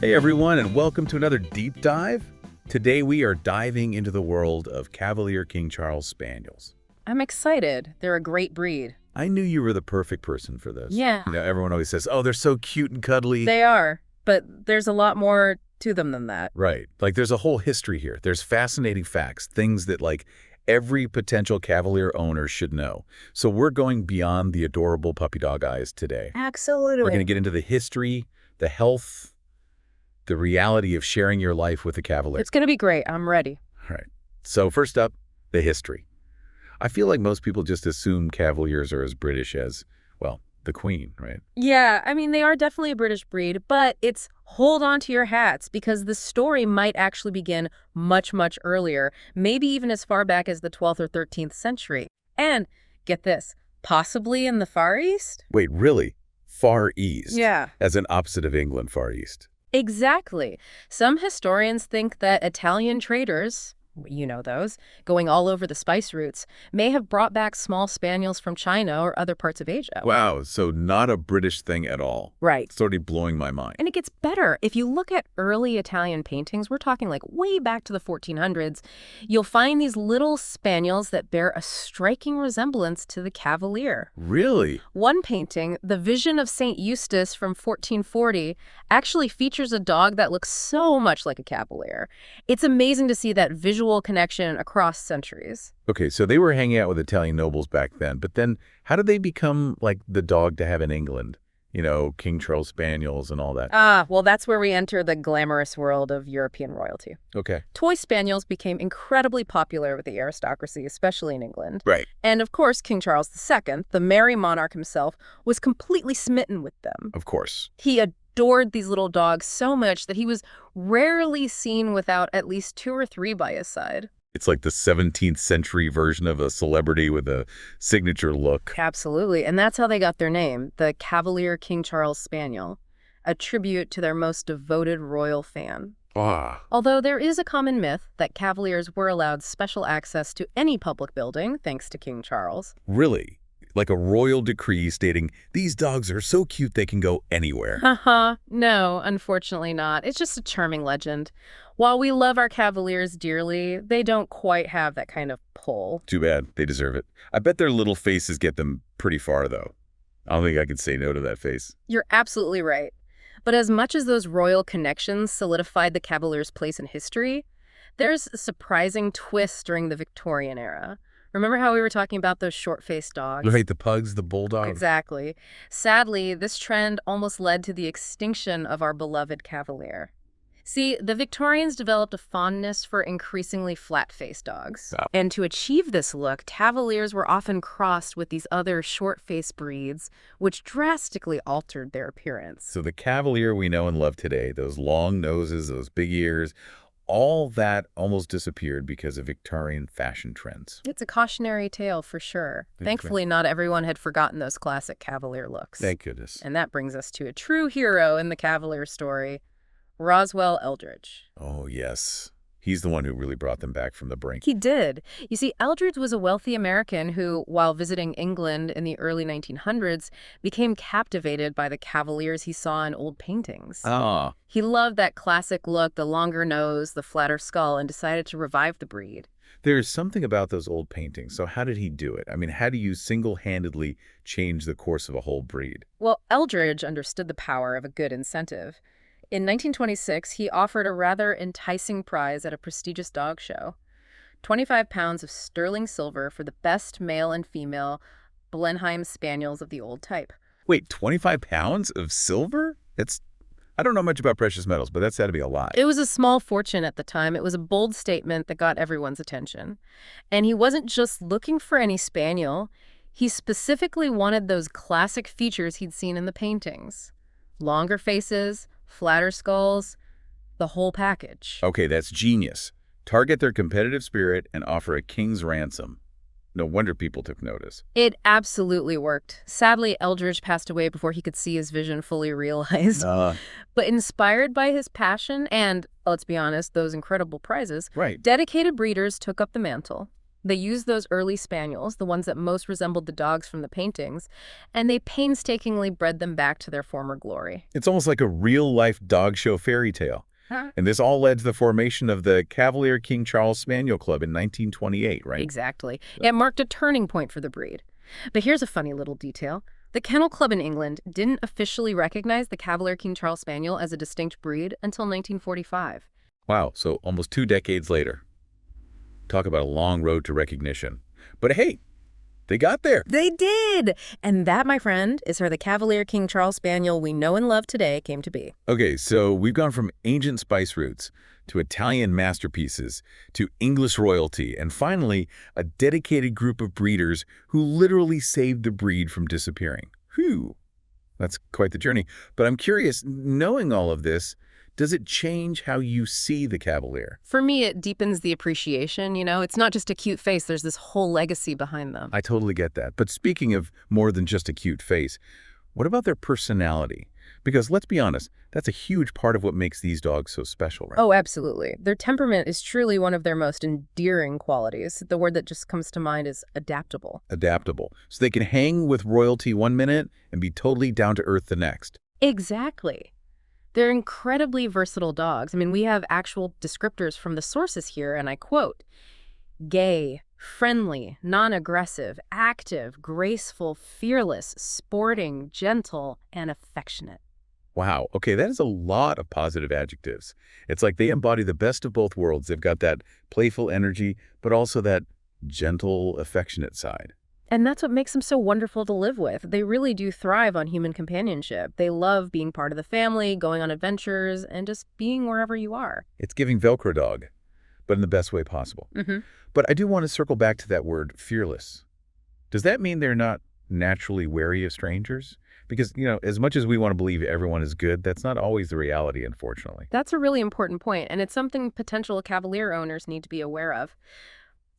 Hey everyone, and welcome to another deep dive. Today we are diving into the world of Cavalier King Charles Spaniels. I'm excited. They're a great breed. I knew you were the perfect person for this. Yeah. Everyone always says, oh, they're so cute and cuddly. They are, but there's a lot more to them than that. Right. Like there's a whole history here. There's fascinating facts, things that every potential Cavalier owner should know. So we're going beyond the adorable puppy dog eyes today. Absolutely. We're going to get into the history, the health, the reality of sharing your life with a Cavalier. It's going to be great. I'm ready. All right. So first up, the history. I feel like most people just assume Cavaliers are as British as, well, the Queen, right? Yeah, I mean, they are definitely a British breed, but it's hold on to your hats because the story might actually begin much, much earlier, maybe even as far back as the 12th or 13th century. And get this, possibly in the Far East? Wait, really? Far East? Yeah. As an opposite of England, Far East. Exactly. Some historians think that Italian traders, you know those, going all over the spice routes, may have brought back small spaniels from China or other parts of Asia. Wow, so not a British thing at all. Right. It's already blowing my mind. And it gets better. If you look at early Italian paintings, we're talking like way back to the 1400s, you'll find these little spaniels that bear a striking resemblance to the Cavalier. Really? One painting, The Vision of St. Eustace from 1440, actually features a dog that looks so much like a Cavalier. It's amazing to see that visual connection across centuries. Okay, so they were hanging out with Italian nobles back then, but then how did they become like the dog to have in England? You know, King Charles Spaniels and all that. Well, that's where we enter the glamorous world of European royalty. Okay. Toy spaniels became incredibly popular with the aristocracy, especially in England. Right. And of course, King Charles II, the merry monarch himself, was completely smitten with them. Of course. He adored these little dogs so much that he was rarely seen without at least 2 or 3 by his side. It's like the 17th century version of a celebrity with a signature look. Absolutely. And that's how they got their name, the Cavalier King Charles Spaniel, a tribute to their most devoted royal fan. Ah. Although there is a common myth that Cavaliers were allowed special access to any public building, thanks to King Charles. Really? Like a royal decree stating, these dogs are so cute they can go anywhere. No, unfortunately not. It's just a charming legend. While we love our Cavaliers dearly, they don't quite have that kind of pull. Too bad. They deserve it. I bet their little faces get them pretty far, though. I don't think I could say no to that face. You're absolutely right. But as much as those royal connections solidified the Cavaliers' place in history, there's a surprising twist during the Victorian era. Remember how we were talking about those short-faced dogs? Right, the pugs, the bulldogs. Exactly. Sadly, this trend almost led to the extinction of our beloved Cavalier. See, the Victorians developed a fondness for increasingly flat-faced dogs. Oh. And to achieve this look, Cavaliers were often crossed with these other short-faced breeds, which drastically altered their appearance. So the Cavalier we know and love today, those long noses, those big ears, all that almost disappeared because of Victorian fashion trends. It's a cautionary tale for sure. Thankfully, not everyone had forgotten those classic Cavalier looks. Thank goodness. And that brings us to a true hero in the Cavalier story, Roswell Eldridge. Oh, yes. He's the one who really brought them back from the brink. He did. You see, Eldridge was a wealthy American who, while visiting England in the early 1900s, became captivated by the Cavaliers he saw in old paintings. Ah. He loved that classic look, the longer nose, the flatter skull, and decided to revive the breed. There's something about those old paintings. So how did he do it? I mean, how do you single-handedly change the course of a whole breed? Well, Eldridge understood the power of a good incentive. In 1926, he offered a rather enticing prize at a prestigious dog show. 25 pounds of sterling silver for the best male and female Blenheim Spaniels of the old type. Wait, 25 pounds of silver? I don't know much about precious metals, but that's had to be a lot. It was a small fortune at the time. It was a bold statement that got everyone's attention. And he wasn't just looking for any spaniel. He specifically wanted those classic features he'd seen in the paintings. Longer faces, flatter skulls, the whole package. Okay, that's genius. Target their competitive spirit and offer a king's ransom. No wonder people took notice. It absolutely worked. Sadly, Eldridge passed away before he could see his vision fully realized. But inspired by his passion and, let's be honest, those incredible prizes, Right. dedicated breeders took up the mantle. They used those early spaniels, the ones that most resembled the dogs from the paintings, and they painstakingly bred them back to their former glory. It's almost like a real-life dog show fairy tale. Huh? And this all led to the formation of the Cavalier King Charles Spaniel Club in 1928, right? Exactly. It marked a turning point for the breed. But here's a funny little detail. The Kennel Club in England didn't officially recognize the Cavalier King Charles Spaniel as a distinct breed until 1945. Wow, so almost 2 decades later. Talk about a long road to recognition. But hey, they got there. They did! And that, my friend, is how the Cavalier King Charles Spaniel we know and love today came to be. Okay, so we've gone from ancient spice roots to Italian masterpieces to English royalty and finally a dedicated group of breeders who literally saved the breed from disappearing. Whew, that's quite the journey. But I'm curious, knowing all of this, does it change how you see the Cavalier? For me, it deepens the appreciation, It's not just a cute face. There's this whole legacy behind them. I totally get that. But speaking of more than just a cute face, what about their personality? Because let's be honest, that's a huge part of what makes these dogs so special, right? Oh, absolutely. Their temperament is truly one of their most endearing qualities. The word that just comes to mind is adaptable. Adaptable. So they can hang with royalty one minute and be totally down to earth the next. Exactly. They're incredibly versatile dogs. I mean, we have actual descriptors from the sources here, and I quote, gay, friendly, non-aggressive, active, graceful, fearless, sporting, gentle, and affectionate. Wow. Okay, that is a lot of positive adjectives. It's like they embody the best of both worlds. They've got that playful energy, but also that gentle, affectionate side. And that's what makes them so wonderful to live with. They really do thrive on human companionship. They love being part of the family, going on adventures, and just being wherever you are. It's giving Velcro dog, but in the best way possible. But I do want to circle back to that word, fearless. Does that mean they're not naturally wary of strangers? Because, as much as we want to believe everyone is good, that's not always the reality, unfortunately. That's a really important point, and it's something potential Cavalier owners need to be aware of.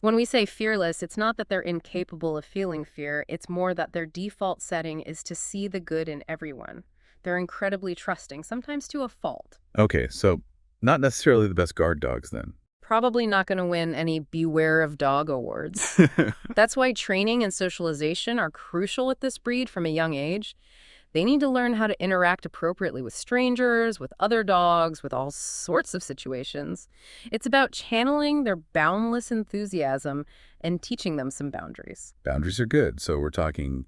When we say fearless, it's not that they're incapable of feeling fear. It's more that their default setting is to see the good in everyone. They're incredibly trusting, sometimes to a fault. Okay, so not necessarily the best guard dogs then. Probably not going to win any Beware of Dog awards. That's why training and socialization are crucial with this breed from a young age. They need to learn how to interact appropriately with strangers, with other dogs, with all sorts of situations. It's about channeling their boundless enthusiasm and teaching them some boundaries. Boundaries are good. So we're talking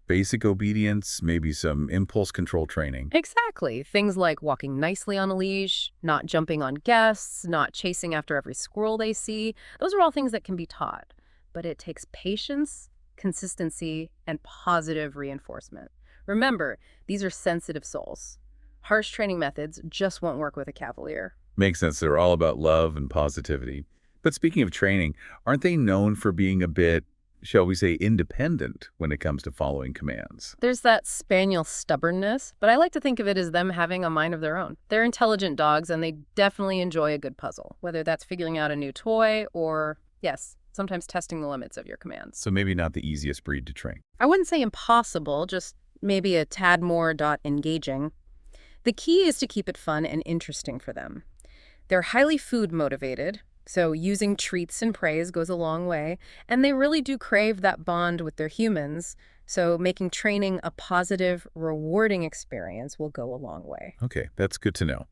basic obedience, maybe some impulse control training. Exactly. Things like walking nicely on a leash, not jumping on guests, not chasing after every squirrel they see. Those are all things that can be taught. But it takes patience, consistency, and positive reinforcement. Remember, these are sensitive souls. Harsh training methods just won't work with a Cavalier. Makes sense. They're all about love and positivity. But speaking of training, aren't they known for being a bit, shall we say, independent when it comes to following commands? There's that spaniel stubbornness, but I like to think of it as them having a mind of their own. They're intelligent dogs, and they definitely enjoy a good puzzle, whether that's figuring out a new toy or, yes, sometimes testing the limits of your commands. So maybe not the easiest breed to train. I wouldn't say impossible, just maybe a tad more engaging. The key is to keep it fun and interesting for them. They're highly food motivated, so using treats and praise goes a long way, and they really do crave that bond with their humans, so making training a positive, rewarding experience will go a long way. Okay, that's good to know.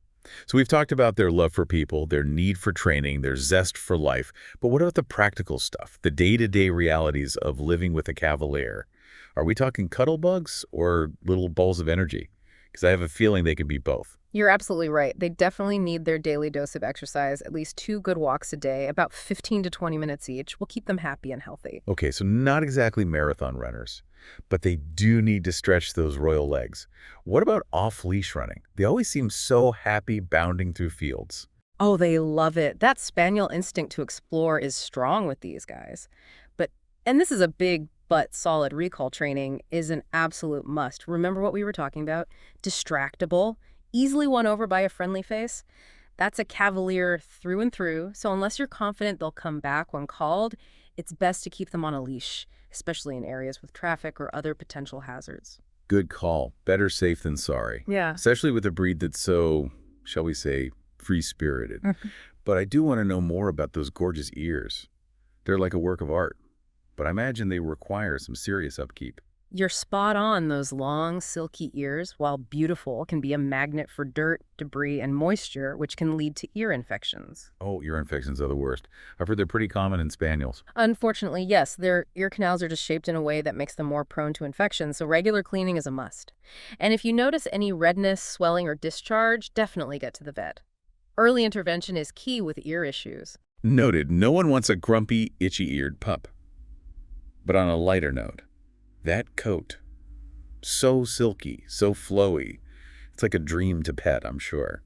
So we've talked about their love for people, their need for training, their zest for life, but what about the practical stuff, the day-to-day realities of living with a Cavalier? Are we talking cuddle bugs or little balls of energy? Because I have a feeling they could be both. You're absolutely right. They definitely need their daily dose of exercise, at least 2 good walks a day, about 15 to 20 minutes each. Will keep them happy and healthy. Okay, so not exactly marathon runners, but they do need to stretch those royal legs. What about off-leash running? They always seem so happy bounding through fields. Oh, they love it. That spaniel instinct to explore is strong with these guys. And this is a big but solid recall training is an absolute must. Remember what we were talking about? Distractible, easily won over by a friendly face. That's a Cavalier through and through, so unless you're confident they'll come back when called, it's best to keep them on a leash, especially in areas with traffic or other potential hazards. Good call. Better safe than sorry. Yeah. Especially with a breed that's so, shall we say, free-spirited. But I do want to know more about those gorgeous ears. They're like a work of art, but I imagine they require some serious upkeep. You're spot on. Those long, silky ears, while beautiful, can be a magnet for dirt, debris, and moisture, which can lead to ear infections. Oh, ear infections are the worst. I've heard they're pretty common in spaniels. Unfortunately, yes, their ear canals are just shaped in a way that makes them more prone to infection, so regular cleaning is a must. And if you notice any redness, swelling, or discharge, definitely get to the vet. Early intervention is key with ear issues. Noted, no one wants a grumpy, itchy-eared pup. But on a lighter note, that coat, so silky, so flowy. It's like a dream to pet, I'm sure.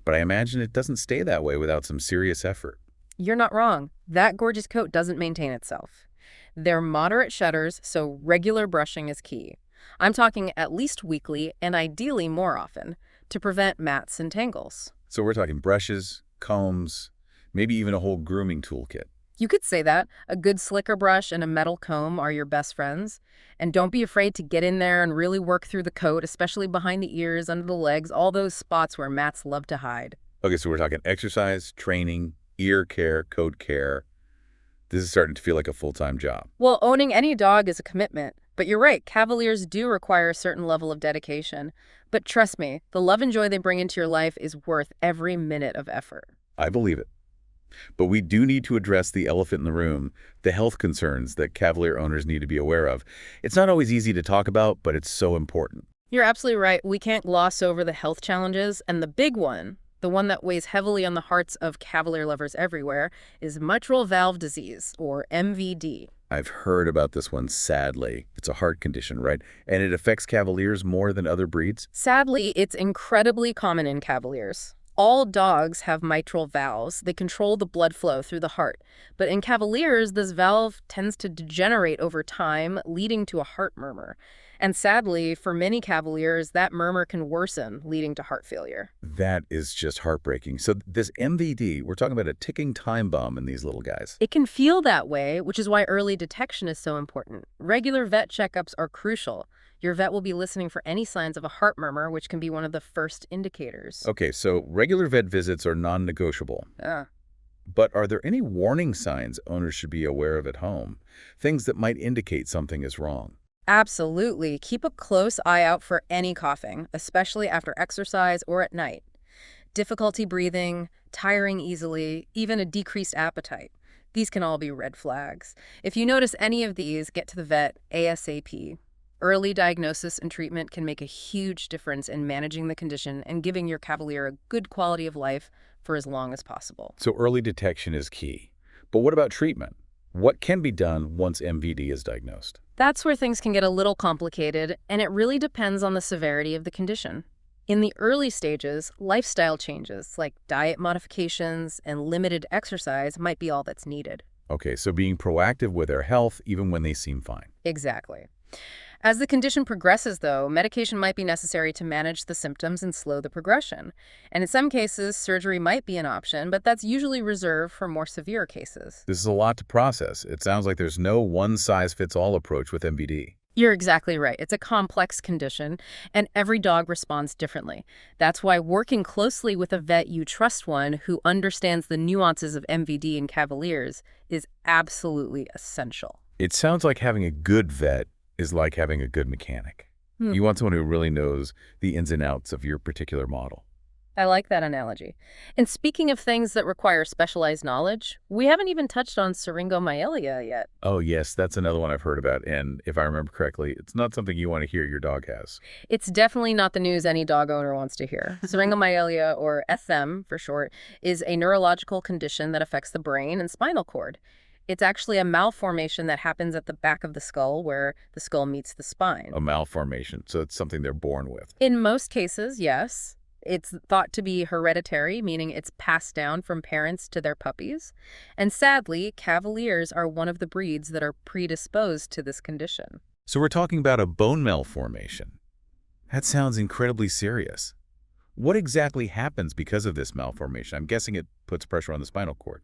But I imagine it doesn't stay that way without some serious effort. You're not wrong. That gorgeous coat doesn't maintain itself. They're moderate shedders, so regular brushing is key. I'm talking at least weekly and ideally more often to prevent mats and tangles. So we're talking brushes, combs, maybe even a whole grooming toolkit. You could say that. A good slicker brush and a metal comb are your best friends. And don't be afraid to get in there and really work through the coat, especially behind the ears, under the legs, all those spots where mats love to hide. Okay, so we're talking exercise, training, ear care, coat care. This is starting to feel like a full-time job. Well, owning any dog is a commitment. But you're right, Cavaliers do require a certain level of dedication. But trust me, the love and joy they bring into your life is worth every minute of effort. I believe it. But we do need to address the elephant in the room, the health concerns that Cavalier owners need to be aware of. It's not always easy to talk about, but it's so important. You're absolutely right. We can't gloss over the health challenges. And the big one, the one that weighs heavily on the hearts of Cavalier lovers everywhere, is mitral valve disease, or MVD. I've heard about this one, sadly. It's a heart condition, right? And it affects Cavaliers more than other breeds? Sadly, it's incredibly common in Cavaliers. All dogs have mitral valves. They control the blood flow through the heart. But in Cavaliers, this valve tends to degenerate over time, leading to a heart murmur. And sadly, for many Cavaliers, that murmur can worsen, leading to heart failure. That is just heartbreaking. So this MVD, we're talking about a ticking time bomb in these little guys. It can feel that way, which is why early detection is so important. Regular vet checkups are crucial. Your vet will be listening for any signs of a heart murmur, which can be one of the first indicators. Okay, so regular vet visits are non-negotiable. Ah. But are there any warning signs owners should be aware of at home? Things that might indicate something is wrong? Absolutely. Keep a close eye out for any coughing, especially after exercise or at night. Difficulty breathing, tiring easily, even a decreased appetite. These can all be red flags. If you notice any of these, get to the vet ASAP. Early diagnosis and treatment can make a huge difference in managing the condition and giving your Cavalier a good quality of life for as long as possible. So early detection is key. But what about treatment? What can be done once MVD is diagnosed? That's where things can get a little complicated, and it really depends on the severity of the condition. In the early stages, lifestyle changes like diet modifications and limited exercise might be all that's needed. Okay, so being proactive with their health even when they seem fine. Exactly. As the condition progresses, though, medication might be necessary to manage the symptoms and slow the progression. And in some cases, surgery might be an option, but that's usually reserved for more severe cases. This is a lot to process. It sounds like there's no one-size-fits-all approach with MVD. You're exactly right. It's a complex condition, and every dog responds differently. That's why working closely with a vet you trust, one who understands the nuances of MVD in Cavaliers, is absolutely essential. It sounds like having a good vet is like having a good mechanic. You want someone who really knows the ins and outs of your particular model. I like that analogy. And speaking of things that require specialized knowledge, we haven't even touched on syringomyelia yet. Oh, yes, that's another one I've heard about. And if I remember correctly, it's not something you want to hear your dog has. It's definitely not the news any dog owner wants to hear. Syringomyelia, or SM for short, is a neurological condition that affects the brain and spinal cord. It's actually a malformation that happens at the back of the skull where the skull meets the spine. A malformation, so it's something they're born with. In most cases, yes. It's thought to be hereditary, meaning it's passed down from parents to their puppies. And sadly, Cavaliers are one of the breeds that are predisposed to this condition. So we're talking about a bone malformation. That sounds incredibly serious. What exactly happens because of this malformation? I'm guessing it puts pressure on the spinal cord.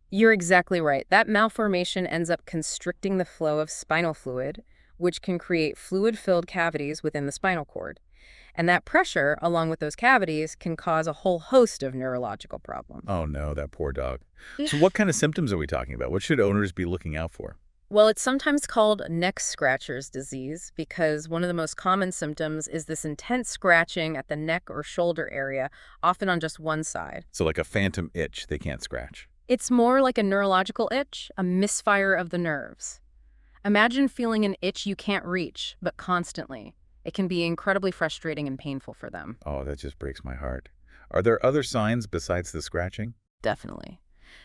You're exactly right. That malformation ends up constricting the flow of spinal fluid, which can create fluid-filled cavities within the spinal cord. And that pressure, along with those cavities, can cause a whole host of neurological problems. Oh no, that poor dog. So what kind of symptoms are we talking about? What should owners be looking out for? Well, it's sometimes called neck scratcher's disease because one of the most common symptoms is this intense scratching at the neck or shoulder area, often on just one side. So like a phantom itch they can't scratch. It's more like a neurological itch, a misfire of the nerves. Imagine feeling an itch you can't reach, but constantly. It can be incredibly frustrating and painful for them. Oh, that just breaks my heart. Are there other signs besides the scratching? Definitely.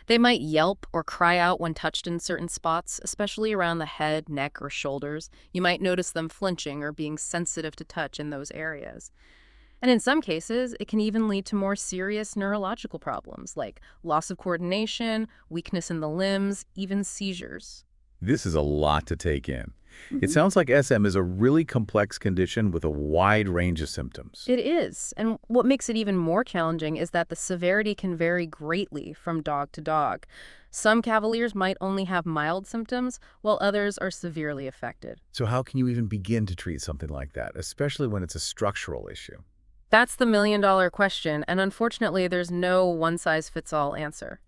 They might yelp or cry out when touched in certain spots, especially around the head, neck, or shoulders. You might notice them flinching or being sensitive to touch in those areas. And in some cases, it can even lead to more serious neurological problems like loss of coordination, weakness in the limbs, even seizures. This is a lot to take in. It sounds like SM is a really complex condition with a wide range of symptoms. It is. And what makes it even more challenging is that the severity can vary greatly from dog to dog. Some Cavaliers might only have mild symptoms, while others are severely affected. So how can you even begin to treat something like that, especially when it's a structural issue? That's the million-dollar question, and unfortunately, there's no one-size-fits-all answer.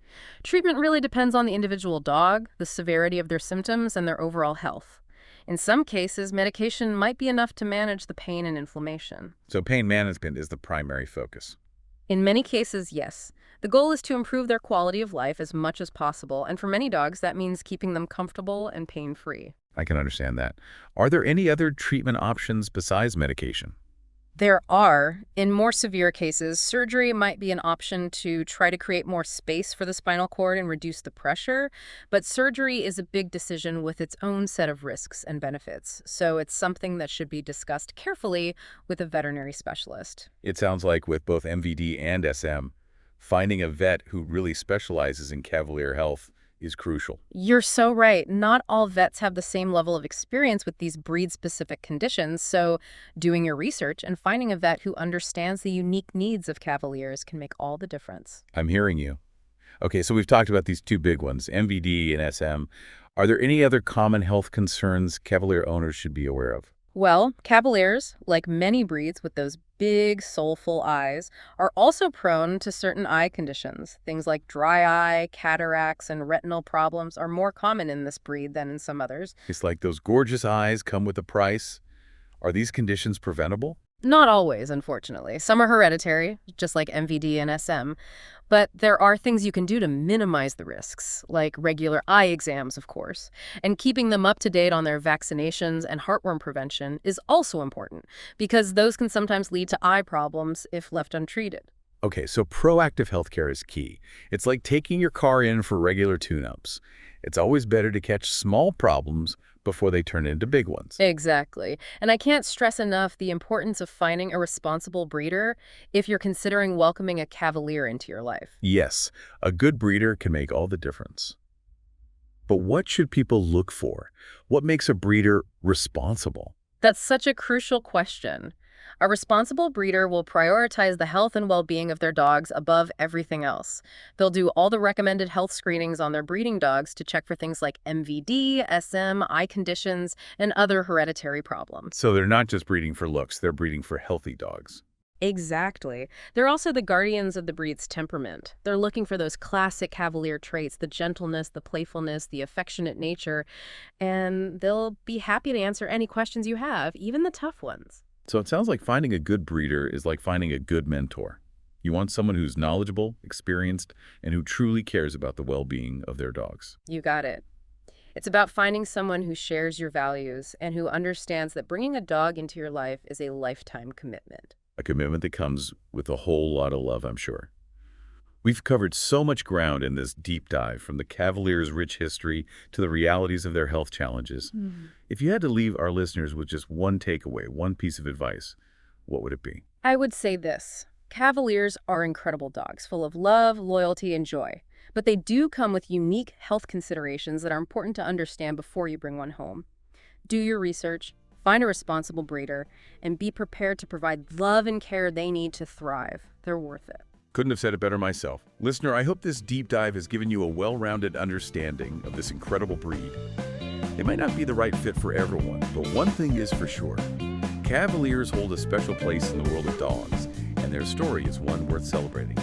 Treatment really depends on the individual dog, the severity of their symptoms, and their overall health. In some cases, medication might be enough to manage the pain and inflammation. So pain management is the primary focus. In many cases, yes. The goal is to improve their quality of life as much as possible, and for many dogs, that means keeping them comfortable and pain-free. I can understand that. Are there any other treatment options besides medication? There are. In more severe cases, surgery might be an option to try to create more space for the spinal cord and reduce the pressure, but surgery is a big decision with its own set of risks and benefits, so it's something that should be discussed carefully with a veterinary specialist. It sounds like with both MVD and SM, finding a vet who really specializes in Cavalier health is crucial. You're so right. Not all vets have the same level of experience with these breed-specific conditions, so doing your research and finding a vet who understands the unique needs of Cavaliers can make all the difference. I'm hearing you. Okay, so we've talked about these two big ones, MVD and SM. Are there any other common health concerns Cavalier owners should be aware of? Well, Cavaliers, like many breeds with those big, soulful eyes, are also prone to certain eye conditions. Things like dry eye, cataracts, and retinal problems are more common in this breed than in some others. It's like those gorgeous eyes come with a price. Are these conditions preventable? Not always, unfortunately. Some are hereditary, just like MVD and SM, but there are things you can do to minimize the risks, like regular eye exams, of course. And keeping them up to date on their vaccinations and heartworm prevention is also important, because those can sometimes lead to eye problems if left untreated. Okay, so proactive healthcare is key. It's like taking your car in for regular tune-ups. It's always better to catch small problems before they turn into big ones. Exactly. And I can't stress enough the importance of finding a responsible breeder if you're considering welcoming a Cavalier into your life. Yes, a good breeder can make all the difference. But what should people look for? What makes a breeder responsible? That's such a crucial question. A responsible breeder will prioritize the health and well-being of their dogs above everything else. They'll do all the recommended health screenings on their breeding dogs to check for things like MVD, SM, eye conditions, and other hereditary problems. So they're not just breeding for looks, they're breeding for healthy dogs. Exactly. They're also the guardians of the breed's temperament. They're looking for those classic Cavalier traits, the gentleness, the playfulness, the affectionate nature, and they'll be happy to answer any questions you have, even the tough ones. So it sounds like finding a good breeder is like finding a good mentor. You want someone who's knowledgeable, experienced, and who truly cares about the well-being of their dogs. You got it. It's about finding someone who shares your values and who understands that bringing a dog into your life is a lifetime commitment. A commitment that comes with a whole lot of love, I'm sure. We've covered so much ground in this deep dive, from the Cavaliers' rich history to the realities of their health challenges. If you had to leave our listeners with just one takeaway, one piece of advice, what would it be? I would say this. Cavaliers are incredible dogs, full of love, loyalty, and joy. But they do come with unique health considerations that are important to understand before you bring one home. Do your research, find a responsible breeder, and be prepared to provide love and care they need to thrive. They're worth it. Couldn't have said it better myself. Listener, I hope this deep dive has given you a well-rounded understanding of this incredible breed. They might not be the right fit for everyone, but one thing is for sure. Cavaliers hold a special place in the world of dogs, and their story is one worth celebrating.